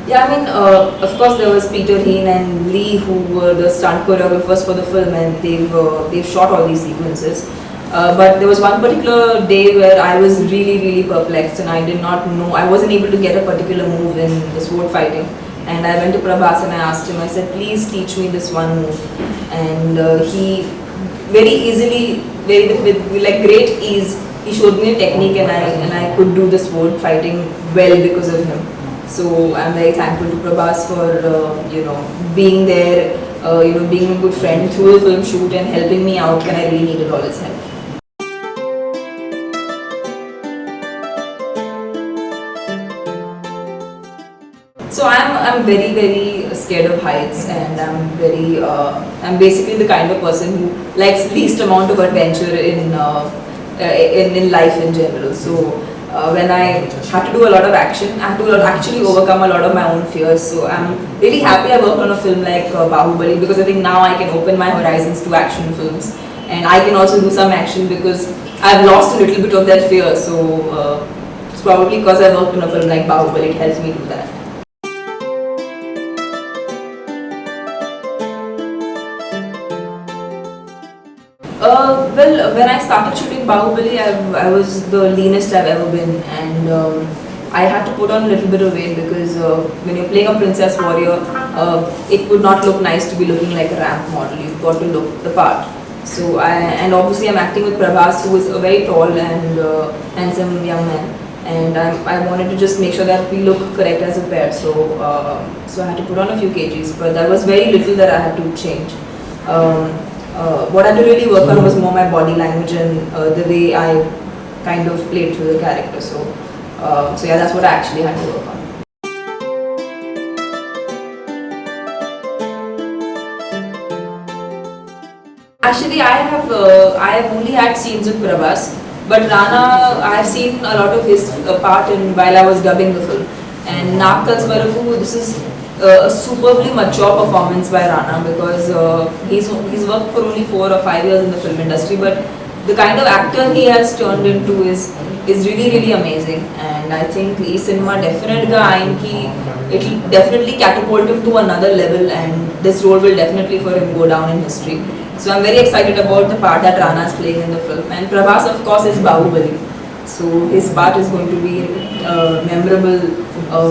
Yeah, I mean, of course there was Peter Heen and Lee who were the stunt choreographers for the film, and they've shot all these sequences. But there was one particular day where I was really perplexed, and I did not know, I wasn't able to get a particular move in the sword fighting. And I went to Prabha and I asked him, I said, please teach me this one move. And he very easily, with like great ease, he showed me a technique, and I could do the sword fighting well because of him. So I'm very thankful to Prabhas for being there, being a good friend through the film shoot and helping me out when I really needed all his help. So I'm very scared of heights, and I'm basically the kind of person who likes least amount of adventure in life in general. So when I had to do a lot of action, I had to actually overcome a lot of my own fears. So I'm really happy I worked on a film like Bahubali, because I think now I can open my horizons to action films, and I can also do some action because I've lost a little bit of that fear. So it's probably because I worked on a film like Bahubali, it helps me do that. Well, when I started shooting Bahubali, I was the leanest I've ever been, and I had to put on a little bit of weight because when you're playing a princess warrior, it would not look nice to be looking like a ramp model. You've got to look the part. So and obviously I'm acting with Prabhas, who is a very tall and handsome young man, and I wanted to just make sure that we look correct as a pair. So so I had to put on a few kgs, but there was very little that I had to change. What I had to really work on was more my body language and the way I kind of played through the character. So yeah, that's what I actually had to work on. Actually, I have only had scenes with Prabhas, but Rana, I have seen a lot of his part in while I was dubbing the film. And Naakals Varaku, this is a superbly mature performance by Rana, because he's worked for only 4 or 5 years in the film industry, but the kind of actor he has turned into is really amazing. And I think this cinema definitely it'll definitely catapult him to another level, and this role will definitely for him go down in history. So I'm very excited about the part that Rana is playing in the film, and Prabhas of course is Bahubali, so his part is going to be memorable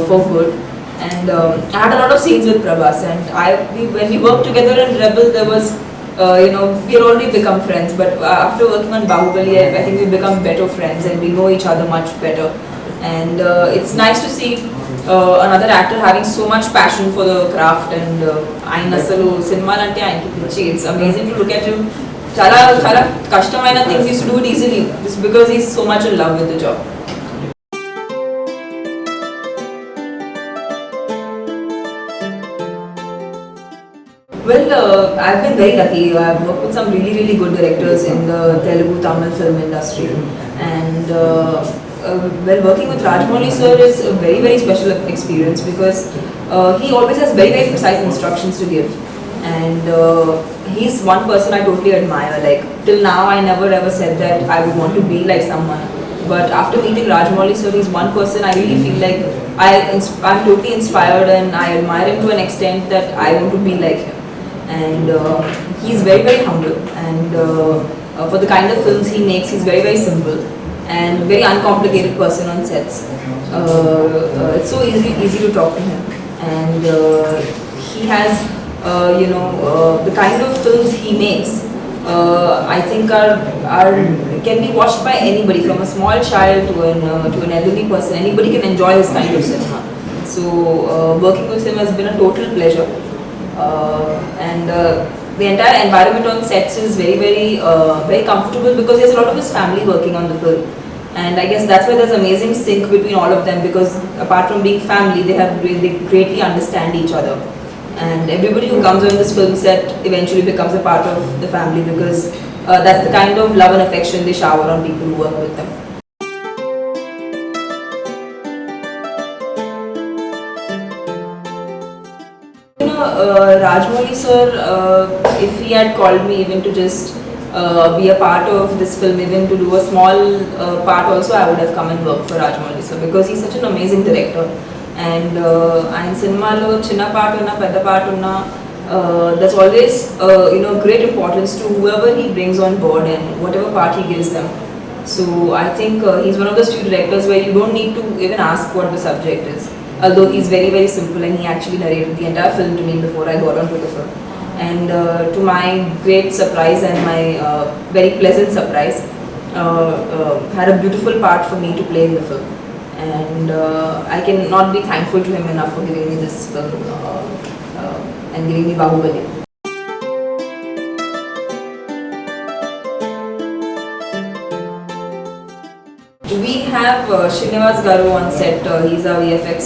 for good. And I had a lot of scenes with Prabhas, and when we worked together in Rebel, there was, we had already become friends, but after working on Bahubali, I think we've become better friends and we know each other much better. And it's nice to see another actor having so much passion for the craft, and cinema lante it's amazing to look at him. Chala kashtamayana things, he used to do it easily just because he's so much in love with the job. Well, I've been very lucky. I've worked with some really good directors in the Telugu Tamil film industry, and well, working with Rajamouli sir is a very special experience, because he always has very precise instructions to give, and he's one person I totally admire. Like till now, I never ever said that I would want to be like someone, but after meeting Rajamouli sir, he's one person I really feel like I'm totally inspired, and I admire him to an extent that I want to be like him. And he's very humble, and for the kind of films he makes, he's very simple and very uncomplicated person on sets. It's so easy to talk to him, and he has the kind of films he makes, I think can be watched by anybody, from a small child to an elderly person. Anybody can enjoy his kind of cinema. So working with him has been a total pleasure. And the entire environment on sets is very comfortable, because there's a lot of his family working on the film, and I guess that's why there's amazing sync between all of them, because apart from being family, they greatly understand each other, and everybody who comes on this film set eventually becomes a part of the family, because that's the kind of love and affection they shower on people who work with them. Rajamouli sir, if he had called me even to just be a part of this film, even to do a small part also, I would have come and worked for Rajamouli sir, because he's such an amazing director. and ఆయన సినిమాలో చిన్న పాట ఉన్న పెద్ద పాట ఉన్న there's always great importance to whoever he brings on board and whatever part he gives them. So I think he's one of those few directors where you don't need to even ask what the subject is, although he's very very simple and he actually narrated the entire film to me before I got onto the film. And to my great surprise and my very pleasant surprise, had a beautiful part for me to play in the film, and I cannot be thankful to him enough for giving me this film and giving me Bahubali. We have Srinivas Garu on set. He's our VFX.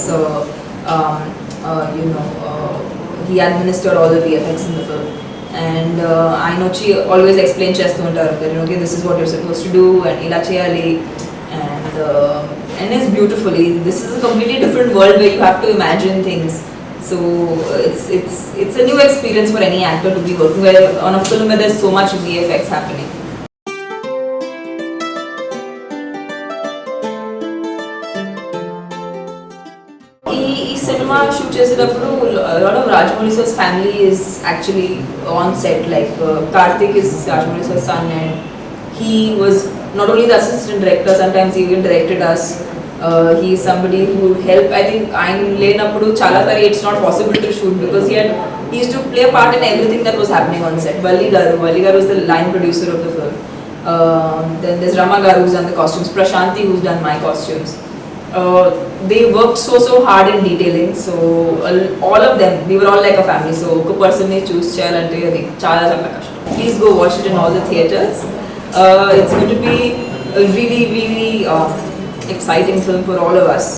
He administered all the VFX in the film, and I know she always explains chestu untaru that okay, this is what you're supposed to do and ila cheyali, and it's beautifully. This is a completely different world where you have to imagine things. So it's a new experience for any actor to be working on a film where there's so much VFX happening. ఈ cinema shoot చేసేటప్పుడు a lot of Rajamouli sir's family is actually on set. Like Karthik is Rajamouli sir's son, and he was not only the assistant director, sometimes he even directed us. He is somebody who helped. I think I'm లేనప్పుడు చాలా సారి it's not possible to shoot because he used to play a part in everything that was happening on set. Valli Garu is the line producer of the film. Then there's Rama Garu who's done the costumes, Prashanti who's done my costumes. They worked so hard in detailing, so all of them, we were all like a family. So oka person ni choose cheyalante adi chaala kashtam. Please go watch it in all the theatres. It's going to be a really exciting film for all of us.